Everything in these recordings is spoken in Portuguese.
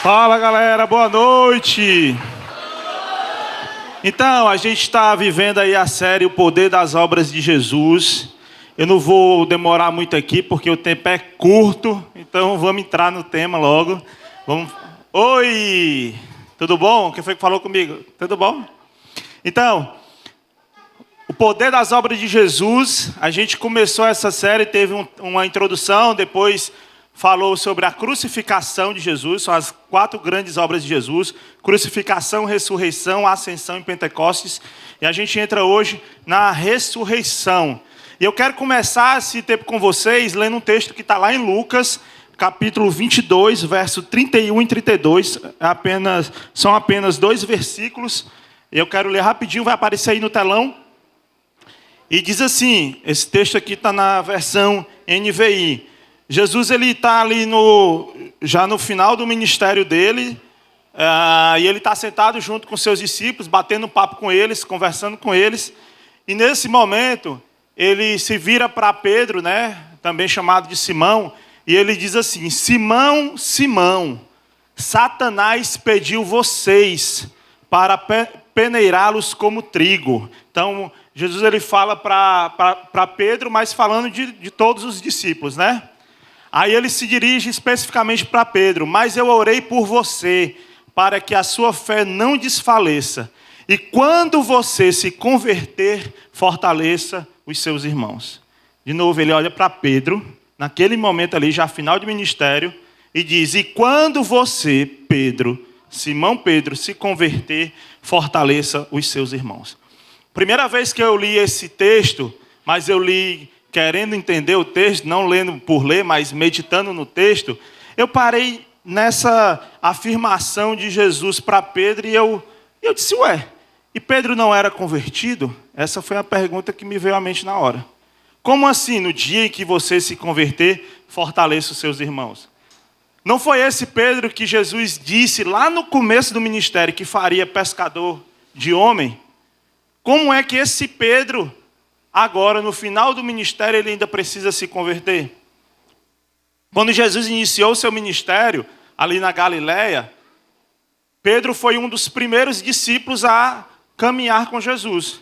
Fala galera, boa noite! Então, a gente está vivendo aí a série O Poder das Obras de Jesus. Eu não vou demorar muito aqui porque o tempo é curto, então vamos entrar no tema logo. Oi! Tudo bom? Quem foi que falou comigo? Tudo bom? Então, O Poder das Obras de Jesus, a gente começou essa série, teve uma introdução, depois falou sobre a crucificação de Jesus, são as 4 grandes obras de Jesus: crucificação, ressurreição, ascensão e Pentecostes. E a gente entra hoje na ressurreição. E eu quero começar esse tempo com vocês lendo um texto que está lá em Lucas, capítulo 22, verso 31 e 32. São apenas 2 versículos. Eu quero ler rapidinho, vai aparecer aí no telão. E diz assim, esse texto aqui está na versão NVI. Jesus está ali já no final do ministério dele, e ele está sentado junto com seus discípulos, batendo papo com eles, conversando com eles. E nesse momento, ele se vira para Pedro, também chamado de Simão, e ele diz assim: Simão, Simão, Satanás pediu vocês para peneirá-los como trigo. Então, Jesus ele fala para Pedro, mas falando de todos os discípulos, Aí ele se dirige especificamente para Pedro: mas eu orei por você, para que a sua fé não desfaleça. E quando você se converter, fortaleça os seus irmãos. De novo, ele olha para Pedro, naquele momento ali, já final de ministério, e diz: e quando você, Pedro, Simão Pedro, se converter, fortaleça os seus irmãos. Primeira vez que eu li esse texto, mas eu li querendo entender o texto, não lendo por ler, mas meditando no texto, eu parei nessa afirmação de Jesus para Pedro e eu disse: ué, e Pedro não era convertido? Essa foi a pergunta que me veio à mente na hora. Como assim, no dia em que você se converter, fortaleça os seus irmãos? Não foi esse Pedro que Jesus disse lá no começo do ministério que faria pescador de homem? Como é que esse Pedro, agora, no final do ministério, ele ainda precisa se converter? Quando Jesus iniciou o seu ministério, ali na Galileia, Pedro foi um dos primeiros discípulos a caminhar com Jesus.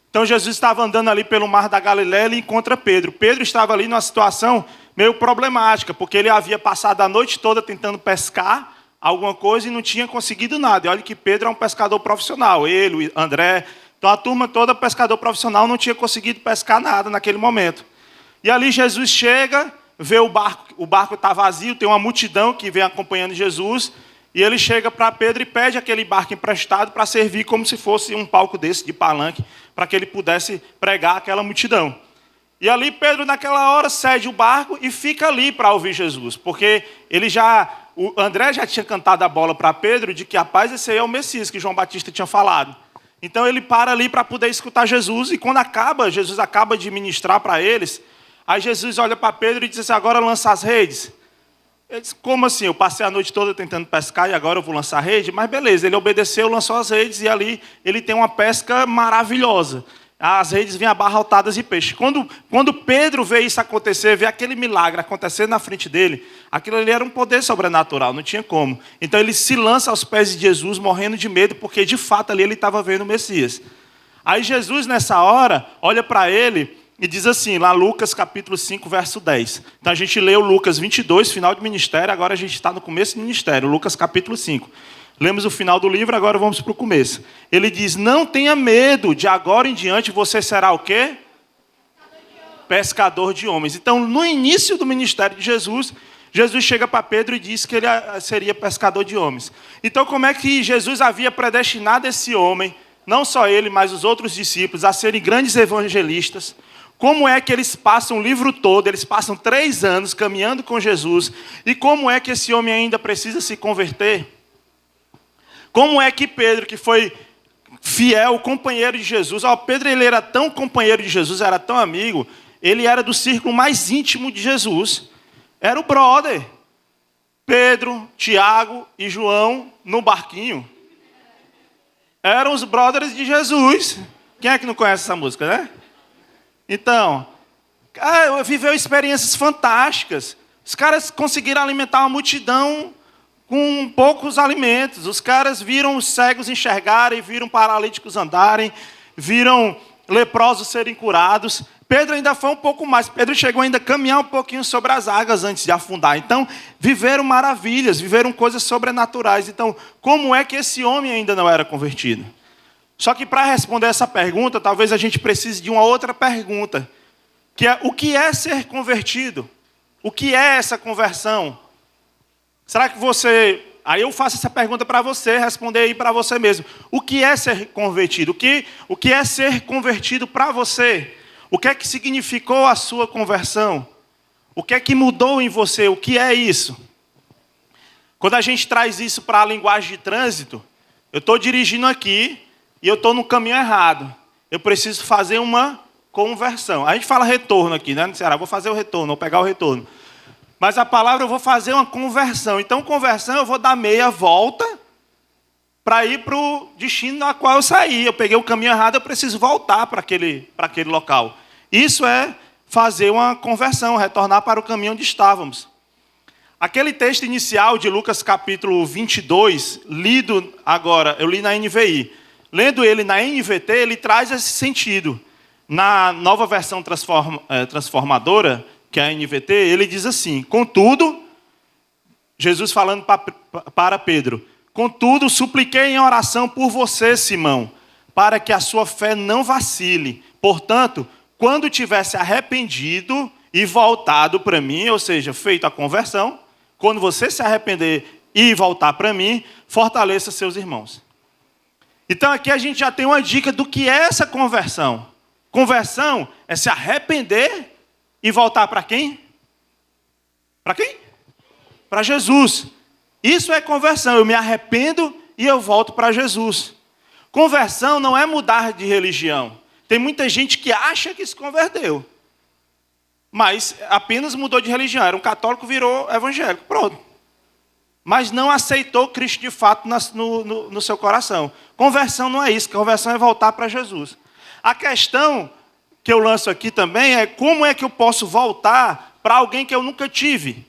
Então, Jesus estava andando ali pelo mar da Galileia e ele encontra Pedro. Pedro estava ali numa situação meio problemática, porque ele havia passado a noite toda tentando pescar alguma coisa e não tinha conseguido nada. E olha que Pedro é um pescador profissional, ele, o André. Então a turma toda, pescador profissional, não tinha conseguido pescar nada naquele momento. E ali Jesus chega, vê o barco está vazio, tem uma multidão que vem acompanhando Jesus, e ele chega para Pedro e pede aquele barco emprestado para servir como se fosse um palco desse, de palanque, para que ele pudesse pregar aquela multidão. E ali Pedro, naquela hora, cede o barco e fica ali para ouvir Jesus, porque o André já tinha cantado a bola para Pedro de que, rapaz, esse aí é o Messias que João Batista tinha falado. Então ele para ali para poder escutar Jesus, e quando Jesus acaba de ministrar para eles, aí Jesus olha para Pedro e diz assim: agora lança as redes. Ele diz: como assim? Eu passei a noite toda tentando pescar e agora eu vou lançar a rede? Mas beleza, ele obedeceu, lançou as redes, e ali ele tem uma pesca maravilhosa. As redes vêm abarrotadas de peixe. Quando Pedro vê isso acontecer, vê aquele milagre acontecer na frente dele, aquilo ali era um poder sobrenatural, não tinha como. Então ele se lança aos pés de Jesus, morrendo de medo, porque de fato ali ele estava vendo o Messias. Aí Jesus, nessa hora, olha para ele e diz assim, lá Lucas capítulo 5, verso 10. Então a gente leu Lucas 22, final de ministério, agora a gente está no começo do ministério, Lucas capítulo 5. Lemos o final do livro, agora vamos para o começo. Ele diz: não tenha medo, de agora em diante você será o quê? Pescador de homens. Então, no início do ministério de Jesus, Jesus chega para Pedro e diz que ele seria pescador de homens. Então, como é que Jesus havia predestinado esse homem, não só ele, mas os outros discípulos, a serem grandes evangelistas? Como é que eles passam o livro todo, eles passam 3 anos caminhando com Jesus, e como é que esse homem ainda precisa se converter? Como é que Pedro, que foi fiel, companheiro de Jesus, Pedro ele era tão companheiro de Jesus, era tão amigo, ele era do círculo mais íntimo de Jesus, era o brother. Pedro, Tiago e João no barquinho eram os brothers de Jesus. Quem é que não conhece essa música, Então, viveu experiências fantásticas. Os caras conseguiram alimentar uma multidão com poucos alimentos. Os caras viram os cegos enxergarem, viram paralíticos andarem, viram leprosos serem curados. Pedro ainda foi um pouco mais. Pedro chegou ainda a caminhar um pouquinho sobre as águas antes de afundar. Então, viveram maravilhas, viveram coisas sobrenaturais. Então, como é que esse homem ainda não era convertido? Só que para responder essa pergunta, talvez a gente precise de uma outra pergunta, que é: o que é ser convertido? O que é essa conversão? Será que você... Aí eu faço essa pergunta para você, responder aí para você mesmo. O que é ser convertido? O que é ser convertido para você? O que é que significou a sua conversão? O que é que mudou em você? O que é isso? Quando a gente traz isso para a linguagem de trânsito, eu estou dirigindo aqui e eu estou no caminho errado. Eu preciso fazer uma conversão. A gente fala retorno aqui, né? No Ceará, vou fazer o retorno, vou pegar o retorno. Mas a palavra eu vou fazer uma conversão. Então, conversão eu vou dar meia volta para ir para o destino na qual eu saí. Eu peguei o caminho errado, eu preciso voltar para aquele local. Isso é fazer uma conversão, retornar para o caminho onde estávamos. Aquele texto inicial de Lucas capítulo 22, lido agora, eu li na NVI. Lendo ele na NVT, ele traz esse sentido. Na nova versão transformadora, que é a NVT, ele diz assim: contudo, Jesus falando para Pedro, contudo, supliquei em oração por você, Simão, para que a sua fé não vacile. Portanto, quando tivesse arrependido e voltado para mim, ou seja, feito a conversão, quando você se arrepender e voltar para mim, fortaleça seus irmãos. Então aqui a gente já tem uma dica do que é essa conversão. Conversão é se arrepender e voltar para quem? Para quem? Para Jesus. Isso é conversão. Eu me arrependo e eu volto para Jesus. Conversão não é mudar de religião. Tem muita gente que acha que se converteu, mas apenas mudou de religião. Era um católico, virou evangélico. Pronto. Mas não aceitou Cristo de fato no seu coração. Conversão não é isso. Conversão é voltar para Jesus. A questão que eu lanço aqui também é: como é que eu posso voltar para alguém que eu nunca tive?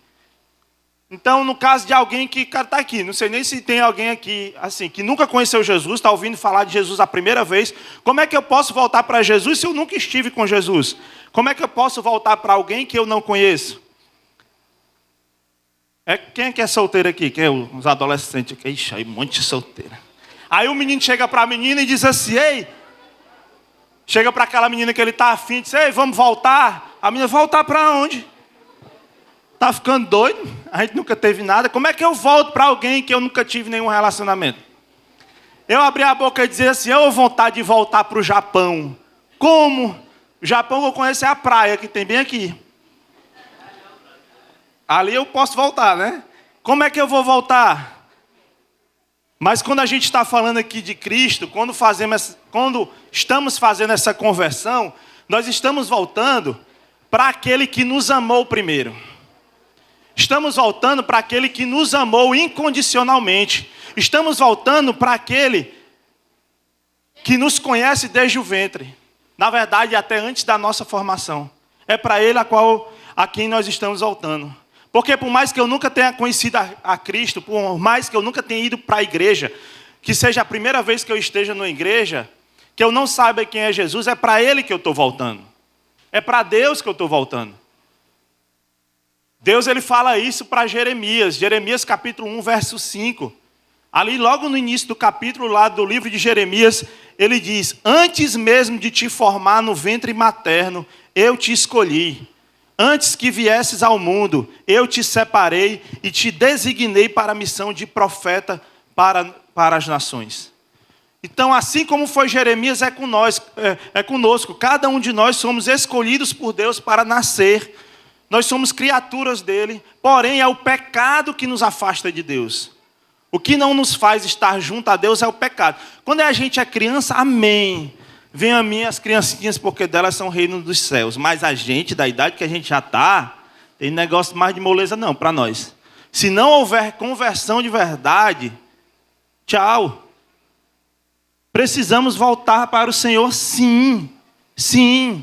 Então, no caso de alguém que está aqui, não sei nem se tem alguém aqui assim que nunca conheceu Jesus, está ouvindo falar de Jesus a primeira vez, como é que eu posso voltar para Jesus se eu nunca estive com Jesus? Como é que eu posso voltar para alguém que eu não conheço? Quem é que é solteiro aqui? Quem é os adolescentes aqui? Ixi, aí um monte de solteira. Aí o menino chega para a menina e diz assim: ei, chega para aquela menina que ele está afim, diz: ei, vamos voltar? A menina: voltar para onde? Está ficando doido? A gente nunca teve nada. Como é que eu volto para alguém que eu nunca tive nenhum relacionamento? Eu abri a boca e dizer assim: eu tenho vontade de voltar para o Japão. Como? O Japão que eu conheço é a praia, que tem bem aqui. Ali eu posso voltar, né? Como é que eu vou voltar? Mas quando a gente está falando aqui de Cristo, quando estamos fazendo essa conversão, nós estamos voltando para aquele que nos amou primeiro. Estamos voltando para aquele que nos amou incondicionalmente. Estamos voltando para aquele que nos conhece desde o ventre. Na verdade, até antes da nossa formação. É para ele a quem nós estamos voltando. Porque por mais que eu nunca tenha conhecido a Cristo, por mais que eu nunca tenha ido para a igreja, que seja a primeira vez que eu esteja numa igreja, que eu não saiba quem é Jesus, é para ele que eu estou voltando. É para Deus que eu estou voltando. Deus ele fala isso para Jeremias. Jeremias capítulo 1, verso 5. Ali logo no início do capítulo lá do livro de Jeremias, ele diz: antes mesmo de te formar no ventre materno, eu te escolhi. Antes que viesses ao mundo, eu te separei e te designei para a missão de profeta para as nações. Então, assim como foi Jeremias, é conosco. Cada um de nós somos escolhidos por Deus para nascer. Nós somos criaturas dele, porém é o pecado que nos afasta de Deus. O que não nos faz estar junto a Deus é o pecado. Quando a gente é criança, amém. Venham a mim as criancinhas, porque delas são o reino dos céus. Mas a gente, da idade que a gente já está, tem negócio mais de moleza não, para nós. Se não houver conversão de verdade, tchau. Precisamos voltar para o Senhor, sim. Sim.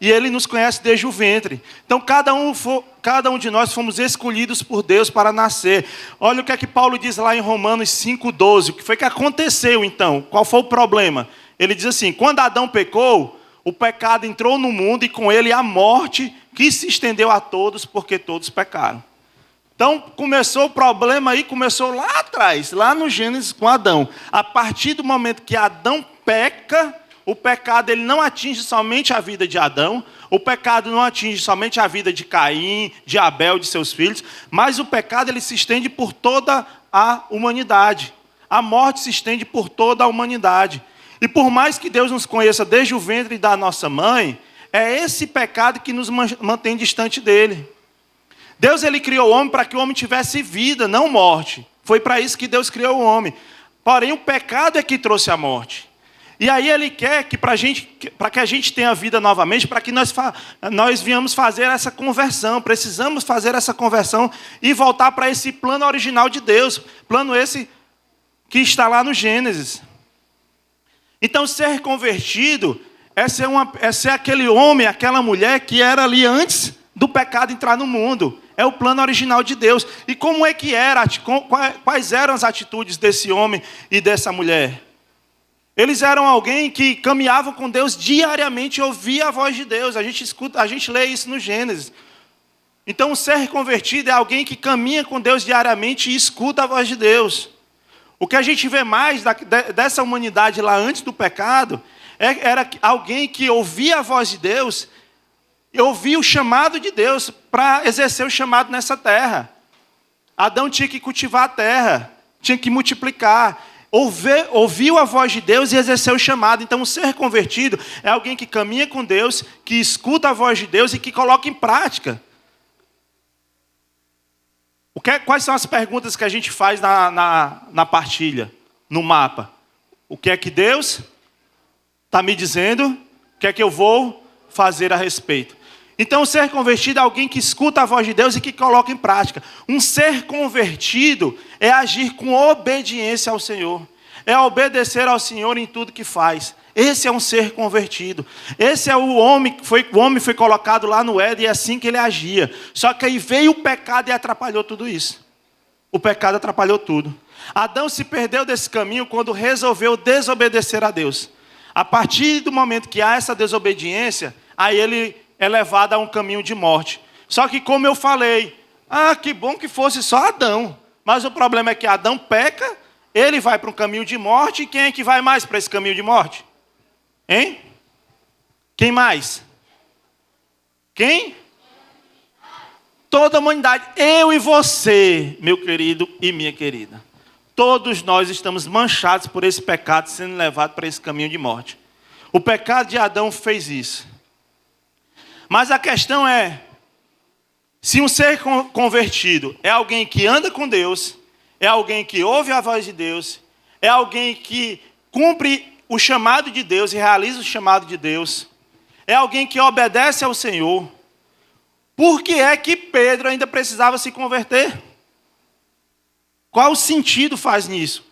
e Ele nos conhece desde o ventre. Então, cada um de nós fomos escolhidos por Deus para nascer. Olha o que é que Paulo diz lá em Romanos 5,12. O que foi que aconteceu, então? Qual foi o problema? Ele diz assim, quando Adão pecou, o pecado entrou no mundo e com ele a morte, que se estendeu a todos, porque todos pecaram. Então, começou o problema aí, começou lá atrás, lá no Gênesis com Adão. A partir do momento que Adão peca, o pecado ele não atinge somente a vida de Adão, o pecado não atinge somente a vida de Caim, de Abel, de seus filhos, mas o pecado ele se estende por toda a humanidade. A morte se estende por toda a humanidade. E por mais que Deus nos conheça desde o ventre da nossa mãe, é esse pecado que nos mantém distante dele. Deus ele criou o homem para que o homem tivesse vida, não morte. Foi para isso que Deus criou o homem. Porém, o pecado é que trouxe a morte. E aí ele quer que para que a gente tenha vida novamente, para que nós venhamos fazer essa conversão. Precisamos fazer essa conversão e voltar para esse plano original de Deus. Plano esse que está lá no Gênesis. Então, ser convertido é ser aquele homem, aquela mulher que era ali antes do pecado entrar no mundo. É o plano original de Deus. E como é que era? Quais eram as atitudes desse homem e dessa mulher? Eles eram alguém que caminhavam com Deus diariamente e ouvia a voz de Deus. A gente lê isso no Gênesis. Então, o ser convertido é alguém que caminha com Deus diariamente e escuta a voz de Deus. O que a gente vê mais dessa humanidade lá antes do pecado era alguém que ouvia a voz de Deus e ouvia o chamado de Deus para exercer o chamado nessa terra. Adão tinha que cultivar a terra, tinha que multiplicar, ouviu a voz de Deus e exerceu o chamado. Então, o ser convertido é alguém que caminha com Deus, que escuta a voz de Deus e que coloca em prática. Quais são as perguntas que a gente faz na partilha, no mapa? O que é que Deus está me dizendo? O que é que eu vou fazer a respeito? Então, o ser convertido é alguém que escuta a voz de Deus e que coloca em prática. Um ser convertido é agir com obediência ao Senhor. É obedecer ao Senhor em tudo que faz. Esse é um ser convertido. Esse é o homem foi colocado lá no Éden e é assim que ele agia. Só que aí veio o pecado e atrapalhou tudo isso. O pecado atrapalhou tudo. Adão se perdeu desse caminho quando resolveu desobedecer a Deus. A partir do momento que há essa desobediência, aí ele é levado a um caminho de morte. Só que como eu falei, que bom que fosse só Adão. Mas o problema é que Adão peca, ele vai para um caminho de morte, e quem é que vai mais para esse caminho de morte? Hein? Quem mais? Quem? Toda a humanidade. Eu e você, meu querido e minha querida. Todos nós estamos manchados por esse pecado, sendo levados para esse caminho de morte. O pecado de Adão fez isso. Mas a questão é, se um ser convertido é alguém que anda com Deus, é alguém que ouve a voz de Deus, é alguém que cumpre o chamado de Deus e realiza o chamado de Deus, é alguém que obedece ao Senhor, por que é que Pedro ainda precisava se converter? Qual o sentido faz nisso?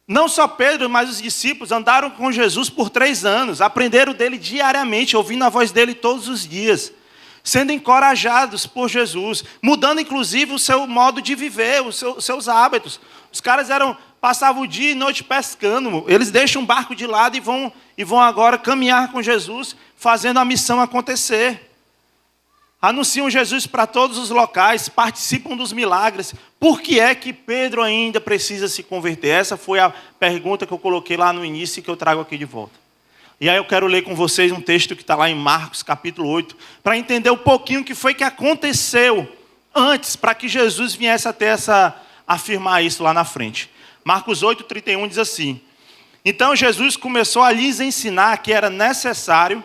Não só Pedro, mas os discípulos andaram com Jesus por 3 anos, aprenderam dele diariamente, ouvindo a voz dele todos os dias, sendo encorajados por Jesus, mudando inclusive o seu modo de viver, os seus hábitos. Os caras passavam o dia e noite pescando, eles deixam o barco de lado e vão agora caminhar com Jesus, fazendo a missão acontecer. Anunciam Jesus para todos os locais, participam dos milagres. Por que é que Pedro ainda precisa se converter? Essa foi a pergunta que eu coloquei lá no início e que eu trago aqui de volta. E aí eu quero ler com vocês um texto que está lá em Marcos, capítulo 8, para entender um pouquinho o que foi que aconteceu antes, para que Jesus viesse até afirmar isso lá na frente. Marcos 8, 31 diz assim: Então Jesus começou a lhes ensinar que era necessário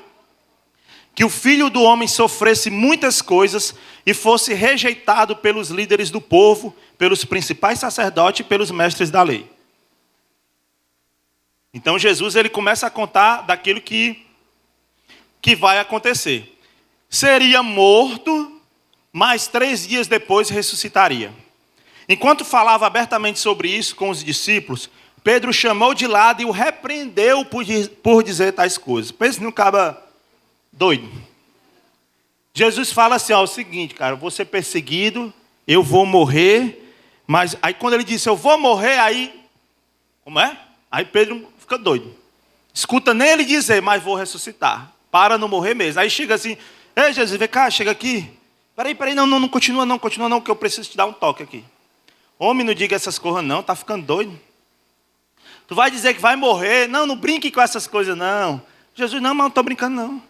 que o Filho do Homem sofresse muitas coisas e fosse rejeitado pelos líderes do povo, pelos principais sacerdotes e pelos mestres da lei. Então Jesus ele começa a contar daquilo que vai acontecer. Seria morto, mas 3 dias depois ressuscitaria. Enquanto falava abertamente sobre isso com os discípulos, Pedro chamou de lado e o repreendeu por dizer tais coisas. Pense num cara doido. Jesus fala assim, ó, o seguinte, cara, eu vou ser perseguido, eu vou morrer, mas aí quando ele disse, eu vou morrer, aí, como é? Aí Pedro fica doido. Escuta nem ele dizer, mas vou ressuscitar, para não morrer mesmo. Aí chega assim, ei Jesus, vem cá, chega aqui. Peraí, não continua não, que eu preciso te dar um toque aqui. Homem, não diga essas coisas não, tá ficando doido. Tu vai dizer que vai morrer, não brinque com essas coisas não. Jesus, não, mas não estou brincando não.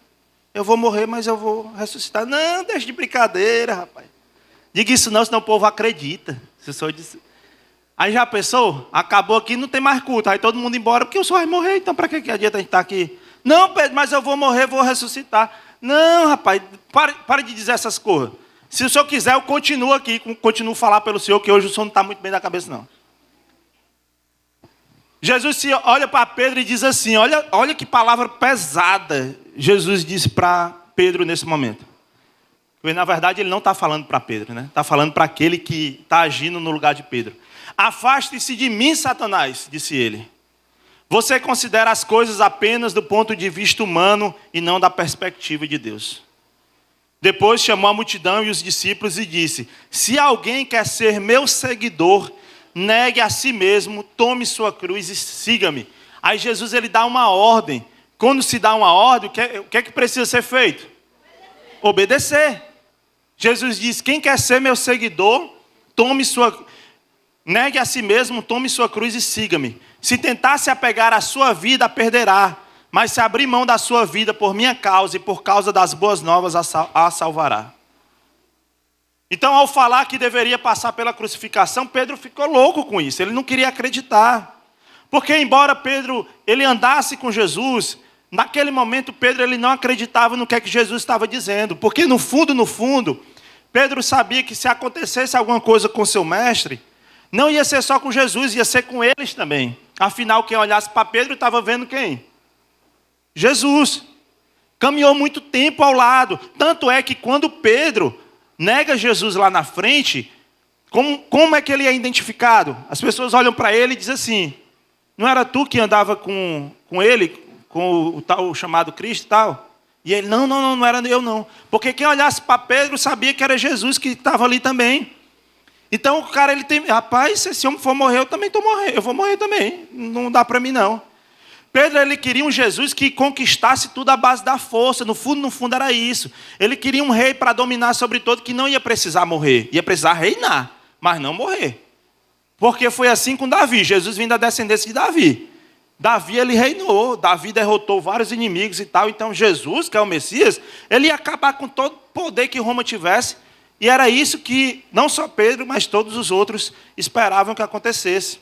Eu vou morrer, mas eu vou ressuscitar. Não, deixa de brincadeira, rapaz. Diga isso não, senão o povo acredita. Se o senhor disse... Aí já pensou? Acabou aqui, não tem mais culto. Aí todo mundo embora, porque o senhor vai morrer, então para que adianta a gente estar aqui? Não, Pedro, mas eu vou morrer, vou ressuscitar. Não, rapaz, pare de dizer essas coisas. Se o senhor quiser, eu continuo aqui, continuo a falar pelo senhor, que hoje o senhor não está muito bem da cabeça, não. Jesus olha para Pedro e diz assim, olha que palavra pesada Jesus disse para Pedro nesse momento. Porque, na verdade, ele não está falando para Pedro, né? Está falando para aquele que está agindo no lugar de Pedro. Afaste-se de mim, Satanás, disse ele. Você considera as coisas apenas do ponto de vista humano e não da perspectiva de Deus. Depois chamou a multidão e os discípulos e disse, se alguém quer ser meu seguidor, negue a si mesmo, tome sua cruz e siga-me. Aí Jesus ele dá uma ordem. Quando se dá uma ordem, o que é que precisa ser feito? Obedecer. Jesus diz, quem quer ser meu seguidor, negue a si mesmo, tome sua cruz e siga-me. Se tentar se apegar à sua vida, a perderá. Mas se abrir mão da sua vida por minha causa e por causa das boas novas, a salvará. Então, ao falar que deveria passar pela crucificação, Pedro ficou louco com isso. Ele não queria acreditar. Porque, embora Pedro ele andasse com Jesus, naquele momento Pedro ele não acreditava no que é que Jesus estava dizendo. Porque, no fundo, Pedro sabia que se acontecesse alguma coisa com seu mestre, não ia ser só com Jesus, ia ser com eles também. Afinal, quem olhasse para Pedro estava vendo quem? Jesus. Caminhou muito tempo ao lado. Tanto é que quando Pedro nega Jesus lá na frente, como é que ele é identificado? As pessoas olham para ele e dizem assim, não era tu que andava com ele, com o tal chamado Cristo e tal? E ele, não era eu não. Porque quem olhasse para Pedro sabia que era Jesus que estava ali também. Então o cara, ele tem, rapaz, se esse homem for morrer, eu também estou morrendo, eu vou morrer também, não dá para mim não. Pedro, ele queria um Jesus que conquistasse tudo à base da força. No fundo era isso. Ele queria um rei para dominar sobre todo, que não ia precisar morrer. Ia precisar reinar, mas não morrer. Porque foi assim com Davi. Jesus vinha da descendência de Davi. Davi, ele reinou. Davi derrotou vários inimigos e tal. Então Jesus, que é o Messias, ele ia acabar com todo o poder que Roma tivesse. E era isso que não só Pedro, mas todos os outros esperavam que acontecesse.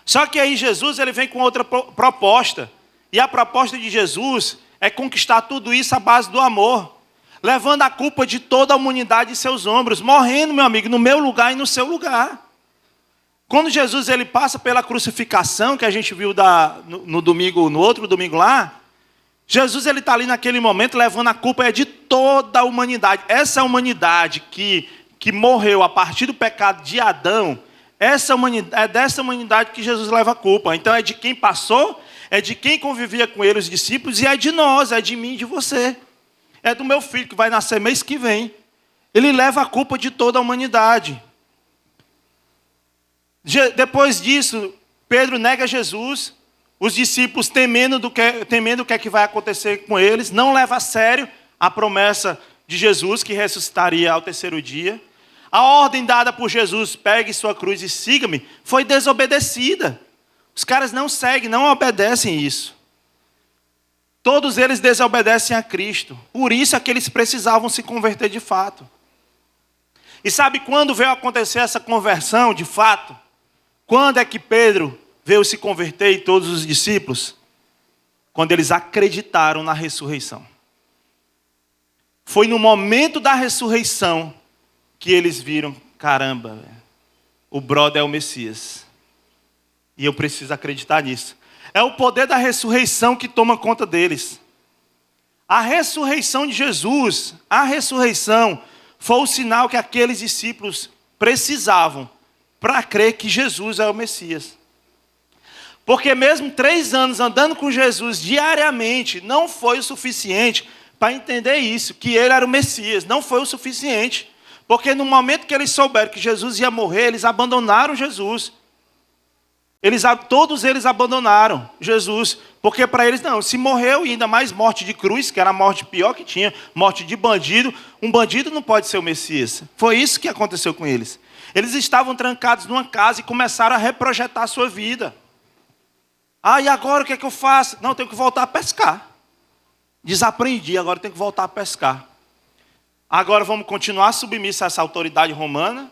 Só que aí Jesus ele vem com outra proposta. E a proposta de Jesus é conquistar tudo isso à base do amor. Levando a culpa de toda a humanidade em seus ombros. Morrendo, meu amigo, no meu lugar e no seu lugar. Quando Jesus ele passa pela crucificação, que a gente viu no outro domingo lá, Jesus ele está ali naquele momento levando a culpa de toda a humanidade. Essa humanidade que morreu a partir do pecado de Adão, é dessa humanidade que Jesus leva a culpa. Então é de quem passou, é de quem convivia com ele, os discípulos, e é de nós, é de mim e de você. É do meu filho que vai nascer mês que vem. Ele leva a culpa de toda a humanidade. Depois disso, Pedro nega Jesus, os discípulos temendo o que é que vai acontecer com eles, não leva a sério a promessa de Jesus que ressuscitaria ao terceiro dia. A ordem dada por Jesus, pegue sua cruz e siga-me, foi desobedecida. Os caras não seguem, não obedecem isso. Todos eles desobedecem a Cristo. Por isso é que eles precisavam se converter de fato. E sabe quando veio acontecer essa conversão de fato? Quando é que Pedro veio se converter e todos os discípulos? Quando eles acreditaram na ressurreição. Foi no momento da ressurreição que eles viram, caramba, o brother é o Messias. E eu preciso acreditar nisso. É o poder da ressurreição que toma conta deles. A ressurreição de Jesus, a ressurreição, foi o sinal que aqueles discípulos precisavam para crer que Jesus é o Messias. Porque mesmo 3 anos andando com Jesus diariamente, não foi o suficiente para entender isso, que ele era o Messias. Não foi o suficiente. Porque no momento que eles souberam que Jesus ia morrer, eles abandonaram Jesus. Todos eles abandonaram Jesus. Porque para eles, não, se morreu, e ainda mais morte de cruz, que era a morte pior que tinha, morte de bandido, um bandido não pode ser o Messias. Foi isso que aconteceu com eles. Eles estavam trancados numa casa e começaram a reprojetar a sua vida. Ah, e agora o que é que eu faço? Não, eu tenho que voltar a pescar. Desaprendi, agora eu tenho que voltar a pescar. Agora vamos continuar submissos a essa autoridade romana.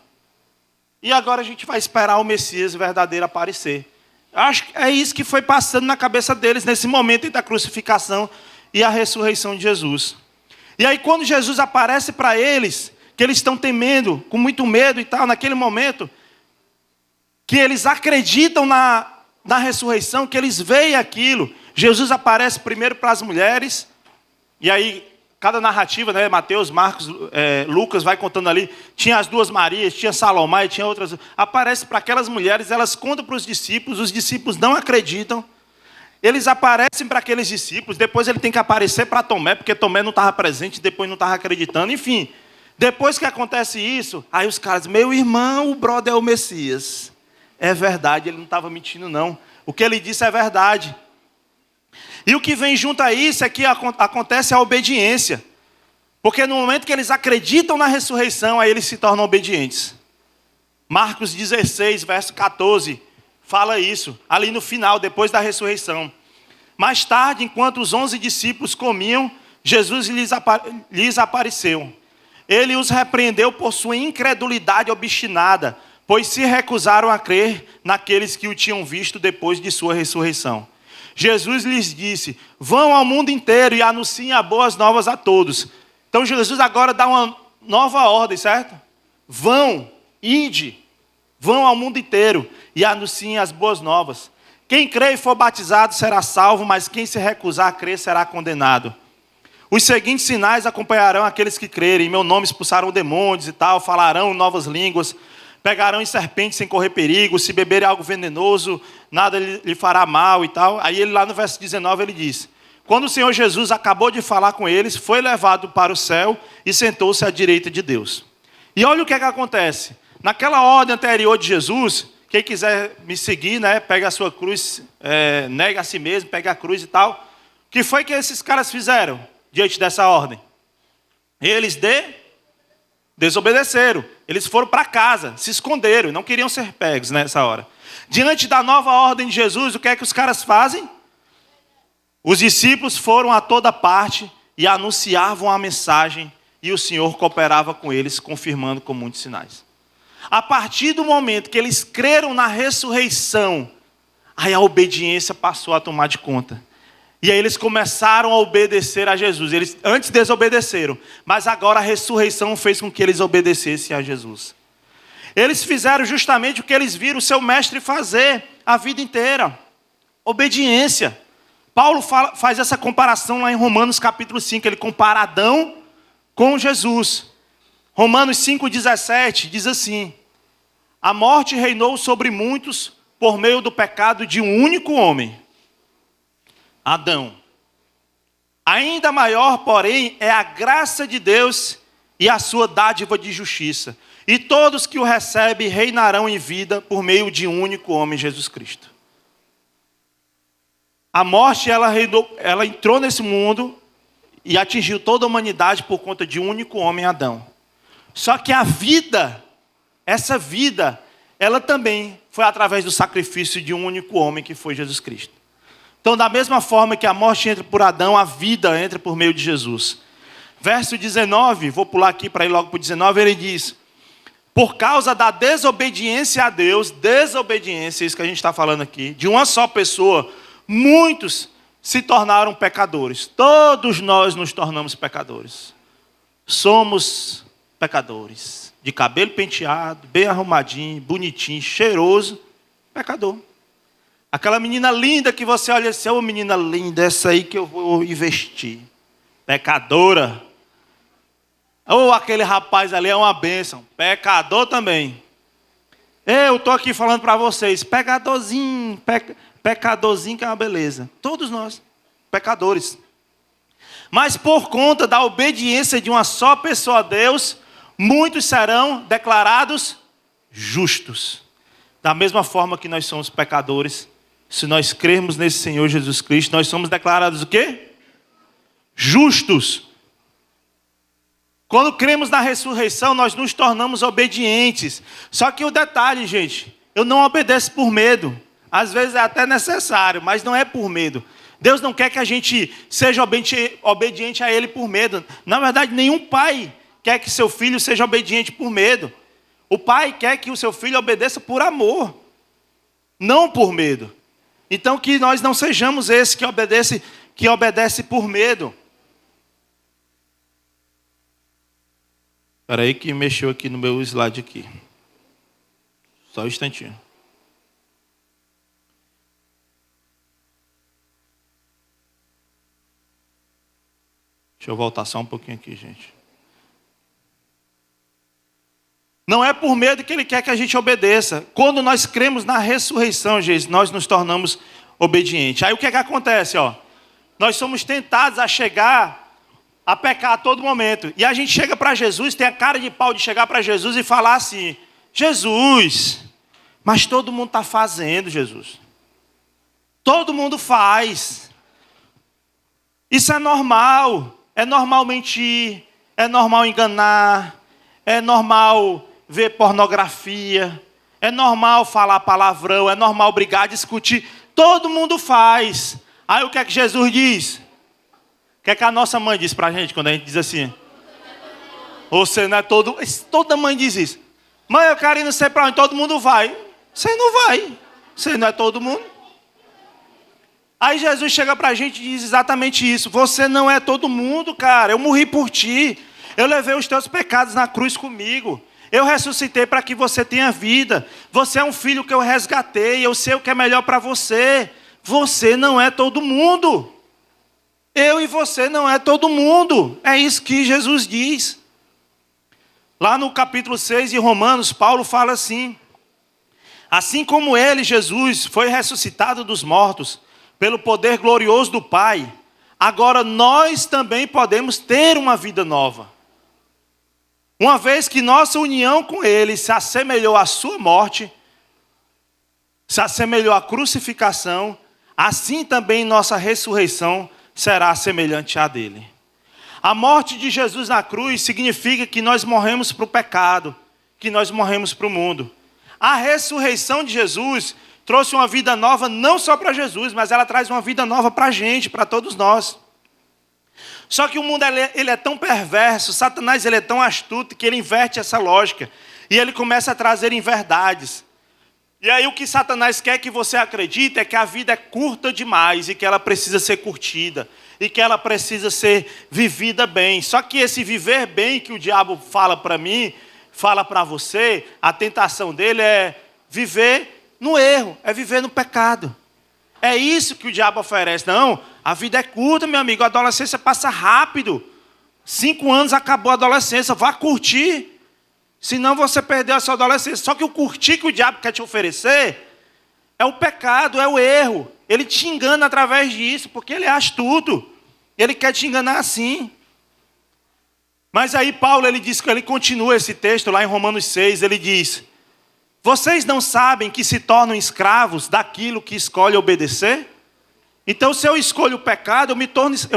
E agora a gente vai esperar o Messias verdadeiro aparecer. Acho que é isso que foi passando na cabeça deles nesse momento entre a crucificação e a ressurreição de Jesus. E aí quando Jesus aparece para eles, que eles estão temendo, com muito medo e tal, naquele momento, que eles acreditam na ressurreição, que eles veem aquilo. Jesus aparece primeiro para as mulheres, e aí cada narrativa, né, Mateus, Marcos, Lucas vai contando ali, tinha as duas Marias, tinha Salomé, tinha outras, aparece para aquelas mulheres, elas contam para os discípulos não acreditam, eles aparecem para aqueles discípulos, depois ele tem que aparecer para Tomé, porque Tomé não estava presente, depois não estava acreditando, enfim. Depois que acontece isso, aí os caras, meu irmão, o brother é o Messias. É verdade, ele não estava mentindo não. O que ele disse é verdade. E o que vem junto a isso é que acontece a obediência. Porque no momento que eles acreditam na ressurreição, aí eles se tornam obedientes. Marcos 16, verso 14, fala isso. Ali no final, depois da ressurreição. Mais tarde, enquanto os 11 discípulos comiam, Jesus lhes apareceu. Ele os repreendeu por sua incredulidade obstinada, pois se recusaram a crer naqueles que o tinham visto depois de sua ressurreição. Jesus lhes disse, vão ao mundo inteiro e anunciem as boas novas a todos. Então Jesus agora dá uma nova ordem, certo? Vão, ide, vão ao mundo inteiro e anunciem as boas novas. Quem crê e for batizado será salvo, mas quem se recusar a crer será condenado. Os seguintes sinais acompanharão aqueles que crerem. Em meu nome expulsarão demônios e tal, falarão novas línguas, pegarão em serpentes sem correr perigo, se beberem algo venenoso, nada lhe fará mal e tal. Aí ele lá no verso 19 ele diz, quando o Senhor Jesus acabou de falar com eles, foi levado para o céu e sentou-se à direita de Deus. E olha o que é que acontece. Naquela ordem anterior de Jesus, quem quiser me seguir, né, pega a sua cruz, nega a si mesmo, pega a cruz e tal. O que foi que esses caras fizeram diante dessa ordem? Eles desobedeceram. Eles foram para casa, se esconderam, não queriam ser pegos nessa hora. Diante da nova ordem de Jesus, o que é que os caras fazem? Os discípulos foram a toda parte e anunciavam a mensagem, e o Senhor cooperava com eles, confirmando com muitos sinais. A partir do momento que eles creram na ressurreição, aí a obediência passou a tomar de conta. E aí eles começaram a obedecer a Jesus. Eles antes desobedeceram, mas agora a ressurreição fez com que eles obedecessem a Jesus. Eles fizeram justamente o que eles viram o seu mestre fazer a vida inteira. Obediência. Paulo faz essa comparação lá em Romanos capítulo 5. Ele compara Adão com Jesus. Romanos 5,17 diz assim, a morte reinou sobre muitos por meio do pecado de um único homem, Adão. Ainda maior, porém, é a graça de Deus e a sua dádiva de justiça. E todos que o recebem reinarão em vida por meio de um único homem, Jesus Cristo. A morte, ela entrou nesse mundo e atingiu toda a humanidade por conta de um único homem, Adão. Só que a vida, essa vida, ela também foi através do sacrifício de um único homem, que foi Jesus Cristo. Então, da mesma forma que a morte entra por Adão, a vida entra por meio de Jesus. Verso 19, vou pular aqui para ir logo para o 19, ele diz, por causa da desobediência a Deus, desobediência, isso que a gente está falando aqui, de uma só pessoa, muitos se tornaram pecadores. Todos nós nos tornamos pecadores. Somos pecadores. De cabelo penteado, bem arrumadinho, bonitinho, cheiroso, pecador. Aquela menina linda que você olha assim, ô menina linda, essa aí que eu vou investir. Pecadora. Ou aquele rapaz ali é uma bênção. Pecador também. Eu estou aqui falando para vocês, pecadorzinho que é uma beleza. Todos nós, pecadores. Mas por conta da obediência de uma só pessoa a Deus, muitos serão declarados justos. Da mesma forma que nós somos pecadores, se nós crermos nesse Senhor Jesus Cristo, nós somos declarados o quê? Justos. Quando cremos na ressurreição, nós nos tornamos obedientes. Só que o detalhe, gente, eu não obedeço por medo. Às vezes é até necessário, mas não é por medo. Deus não quer que a gente seja obediente a Ele por medo. Na verdade, nenhum pai quer que seu filho seja obediente por medo. O pai quer que o seu filho obedeça por amor, não por medo. Então que nós não sejamos esse que obedece por medo. Espera aí que mexeu aqui no meu slide aqui. Só um instantinho. Deixa eu voltar só um pouquinho aqui, gente. Não é por medo que Ele quer que a gente obedeça. Quando nós cremos na ressurreição, gente, nós nos tornamos obedientes. Aí o que é que acontece? Nós somos tentados a chegar a pecar a todo momento. E a gente chega para Jesus, tem a cara de pau de chegar para Jesus e falar assim: Jesus, mas todo mundo está fazendo, Jesus. Todo mundo faz. Isso é normal. É normal mentir. É normal enganar. É normal ver pornografia, é normal falar palavrão, é normal brigar, discutir, todo mundo faz. Aí o que é que Jesus diz? O que é que a nossa mãe diz pra gente quando a gente diz assim? Você não é todo... Toda mãe diz isso. Mãe, eu quero ir não sei pra onde, todo mundo vai. Você não vai, você não é todo mundo. Aí Jesus chega pra gente e diz exatamente isso. Você não é todo mundo, cara, eu morri por ti. Eu levei os teus pecados na cruz comigo. Eu ressuscitei para que você tenha vida. Você é um filho que eu resgatei. Eu sei o que é melhor para você. Você não é todo mundo. Eu e você não é todo mundo. É isso que Jesus diz. Lá no capítulo 6 de Romanos, Paulo fala assim: assim como ele, Jesus, foi ressuscitado dos mortos, pelo poder glorioso do Pai, agora nós também podemos ter uma vida nova. Uma vez que nossa união com Ele se assemelhou à sua morte, se assemelhou à crucificação, assim também nossa ressurreição será semelhante à dele. A morte de Jesus na cruz significa que nós morremos para o pecado, que nós morremos para o mundo. A ressurreição de Jesus trouxe uma vida nova não só para Jesus, mas ela traz uma vida nova para a gente, para todos nós. Só que o mundo ele é tão perverso, Satanás ele é tão astuto que ele inverte essa lógica. E ele começa a trazer inverdades. E aí o que Satanás quer que você acredite é que a vida é curta demais e que ela precisa ser curtida. E que ela precisa ser vivida bem. Só que esse viver bem que o diabo fala para mim, fala para você, a tentação dele é viver no erro, é viver no pecado. É isso que o diabo oferece. Não, a vida é curta, meu amigo. A adolescência passa rápido. 5 anos acabou a adolescência. Vá curtir. Senão você perdeu a sua adolescência. Só que o curtir que o diabo quer te oferecer é o pecado, é o erro. Ele te engana através disso, porque ele é astuto. Ele quer te enganar assim. Mas aí Paulo, ele continua esse texto lá em Romanos 6. Ele diz: vocês não sabem que se tornam escravos daquilo que escolhe obedecer? Então, se eu escolho o pecado, eu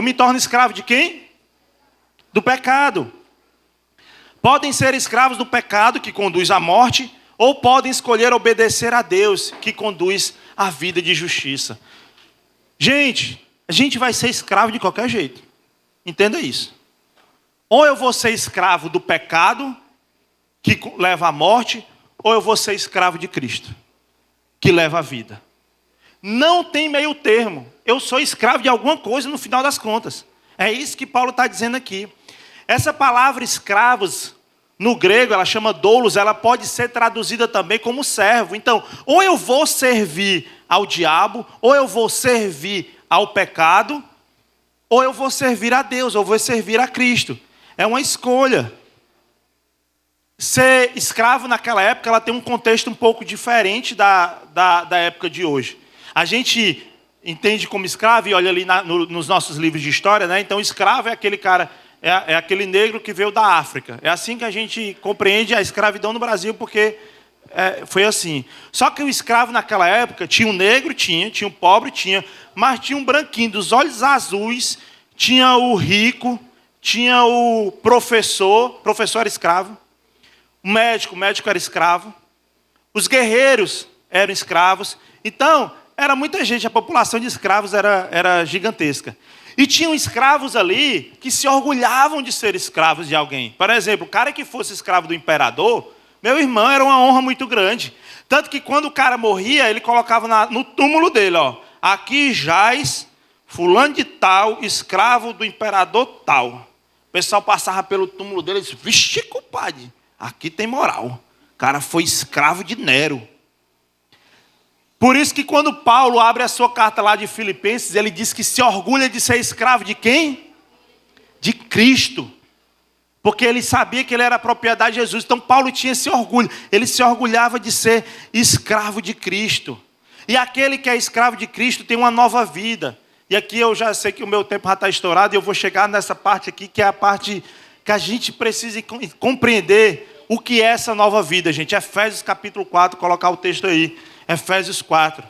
me torno escravo de quem? Do pecado. Podem ser escravos do pecado, que conduz à morte, ou podem escolher obedecer a Deus, que conduz à vida de justiça. Gente, a gente vai ser escravo de qualquer jeito. Entenda isso. Ou eu vou ser escravo do pecado, que leva à morte, ou eu vou ser escravo de Cristo, que leva à vida. Não tem meio termo. Eu sou escravo de alguma coisa no final das contas. É isso que Paulo está dizendo aqui. Essa palavra escravos, no grego, ela chama doulos, ela pode ser traduzida também como servo. Então, ou eu vou servir ao diabo, ou eu vou servir ao pecado, ou eu vou servir a Deus, ou vou servir a Cristo. É uma escolha. Ser escravo naquela época, ela tem um contexto um pouco diferente da época de hoje. A gente entende como escravo, e olha ali nos nossos livros de história, né? Então escravo é aquele cara, é aquele negro que veio da África. É assim que a gente compreende a escravidão no Brasil, porque foi assim. Só que o escravo naquela época, tinha um negro, tinha um pobre, mas tinha um branquinho dos olhos azuis, tinha o rico, tinha o professor era escravo, o médico era escravo, os guerreiros eram escravos. Então, era muita gente, a população de escravos era gigantesca. E tinham escravos ali que se orgulhavam de ser escravos de alguém. Por exemplo, o cara que fosse escravo do imperador, meu irmão, era uma honra muito grande. Tanto que quando o cara morria, ele colocava no túmulo dele, ó, aqui jaz fulano de tal, escravo do imperador tal. O pessoal passava pelo túmulo dele e disse, vixe, compadre, aqui tem moral. O cara foi escravo de Nero. Por isso que quando Paulo abre a sua carta lá de Filipenses, ele diz que se orgulha de ser escravo de quem? De Cristo. Porque ele sabia que ele era a propriedade de Jesus. Então Paulo tinha esse orgulho. Ele se orgulhava de ser escravo de Cristo. E aquele que é escravo de Cristo tem uma nova vida. E aqui eu já sei que o meu tempo já está estourado e eu vou chegar nessa parte aqui, que é a parte que a gente precisa compreender o que é essa nova vida, gente. Efésios capítulo 4, colocar o texto aí. Efésios 4.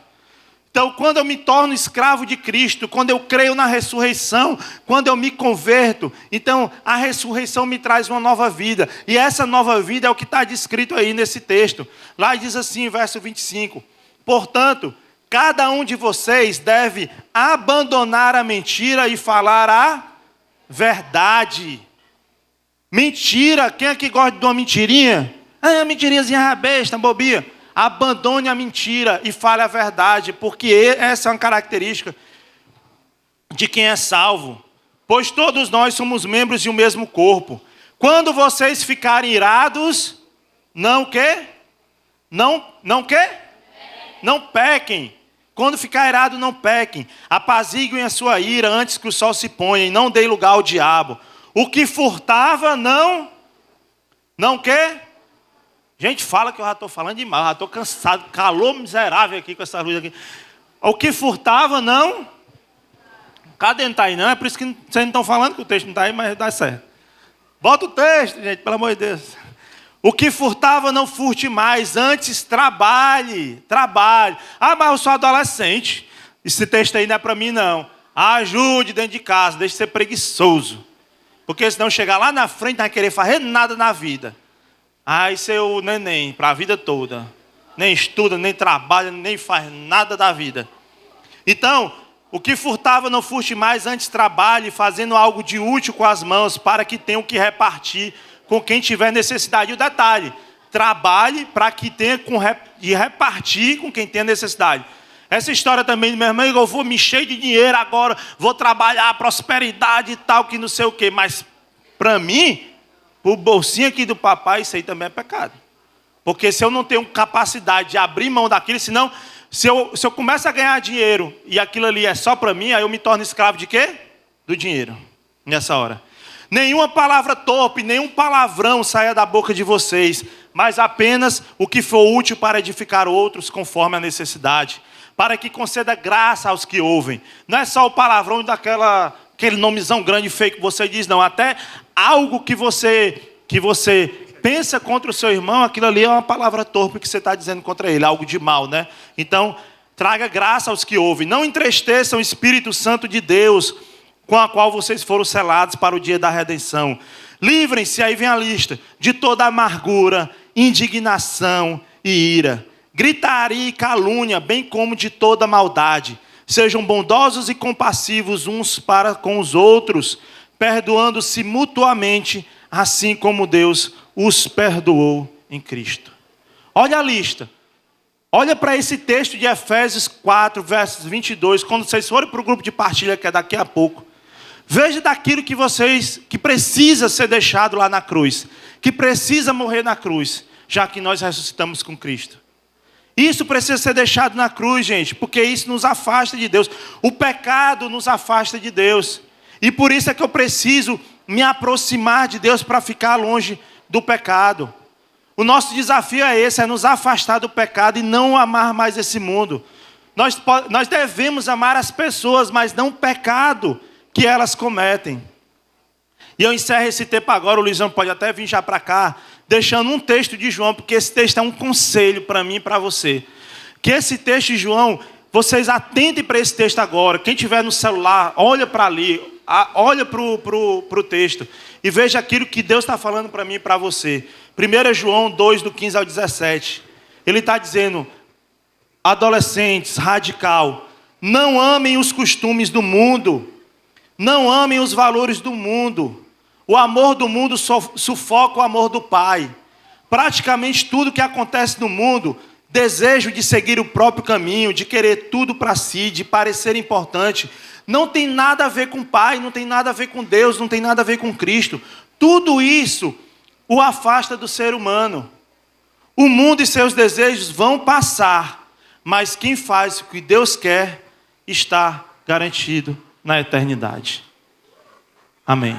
Então, quando eu me torno escravo de Cristo, quando eu creio na ressurreição, quando eu me converto, então a ressurreição me traz uma nova vida. E essa nova vida é o que está descrito aí nesse texto. Lá diz assim, verso 25. Portanto, cada um de vocês deve abandonar a mentira e falar a verdade. Mentira, quem é que gosta de uma mentirinha? Mentirinhazinha besta, bobinha. Abandone a mentira e fale a verdade, porque essa é uma característica de quem é salvo. Pois todos nós somos membros de um mesmo corpo. Quando vocês ficarem irados, não quê? Não quê? Não pequem. Quando ficar irado, não pequem. Apaziguem a sua ira antes que o sol se ponha e não deem lugar ao diabo. O que furtava, não quê? Gente, fala que eu já estou falando demais, já estou cansado, calor miserável aqui com essa luz aqui. O que furtava, não. Cadê não está aí, não? É por isso que vocês não estão falando que o texto não está aí, mas dá certo. Bota o texto, gente, pelo amor de Deus. O que furtava, não furte mais, antes trabalhe. Mas eu sou adolescente. Esse texto aí não é para mim, não. Ajude dentro de casa, deixe de ser preguiçoso. Porque senão chegar lá na frente não vai querer fazer nada na vida. Isso é o neném, para a vida toda. Nem estuda, nem trabalha, nem faz nada da vida. Então, o que furtava não furte mais, antes trabalhe, fazendo algo de útil com as mãos, para que tenham que repartir com quem tiver necessidade. E o detalhe, trabalhe para que tenha de repartir com quem tenha necessidade. Essa história também, meu irmão, eu vou me encher de dinheiro agora, vou trabalhar, prosperidade e tal, que não sei o quê. Mas, para mim, o bolsinho aqui do papai, isso aí também é pecado. Porque se eu não tenho capacidade de abrir mão daquilo, senão, se eu começo a ganhar dinheiro e aquilo ali é só para mim, aí eu me torno escravo de quê? Do dinheiro, nessa hora. Nenhuma palavra torpe, nenhum palavrão saia da boca de vocês, mas apenas o que for útil para edificar outros conforme a necessidade, para que conceda graça aos que ouvem. Não é só o palavrão aquele nomezão grande e feio que você diz, não. Até algo que você pensa contra o seu irmão, aquilo ali é uma palavra torpe que você está dizendo contra ele, algo de mal, né? Então, traga graça aos que ouvem. Não entristeçam o Espírito Santo de Deus, com a qual vocês foram selados para o dia da redenção. Livrem-se, aí vem a lista, de toda amargura, indignação e ira, gritaria e calúnia, bem como de toda maldade. Sejam bondosos e compassivos uns para com os outros, perdoando-se mutuamente, assim como Deus os perdoou em Cristo. Olha a lista. Olha para esse texto de Efésios 4, versos 22, quando vocês forem para o grupo de partilha, que é daqui a pouco. Veja daquilo que precisa ser deixado lá na cruz, que precisa morrer na cruz, já que nós ressuscitamos com Cristo. Isso precisa ser deixado na cruz, gente, porque isso nos afasta de Deus. O pecado nos afasta de Deus. E por isso é que eu preciso me aproximar de Deus para ficar longe do pecado. O nosso desafio é esse, é nos afastar do pecado e não amar mais esse mundo. Nós devemos amar as pessoas, mas não o pecado que elas cometem. E eu encerro esse tempo agora, o Luizão pode até vir já para cá, deixando um texto de João, porque esse texto é um conselho para mim e para você. Que esse texto de João, vocês atentem para esse texto agora. Quem tiver no celular, olha para ali, olha para o texto e veja aquilo que Deus está falando para mim e para você. 1 João 2, do 15 ao 17. Ele está dizendo: adolescentes, radical, não amem os costumes do mundo, não amem os valores do mundo. O amor do mundo sufoca o amor do Pai. Praticamente tudo que acontece no mundo, desejo de seguir o próprio caminho, de querer tudo para si, de parecer importante, não tem nada a ver com o Pai, não tem nada a ver com Deus, não tem nada a ver com Cristo. Tudo isso o afasta do ser humano. O mundo e seus desejos vão passar, mas quem faz o que Deus quer está garantido na eternidade. Amém.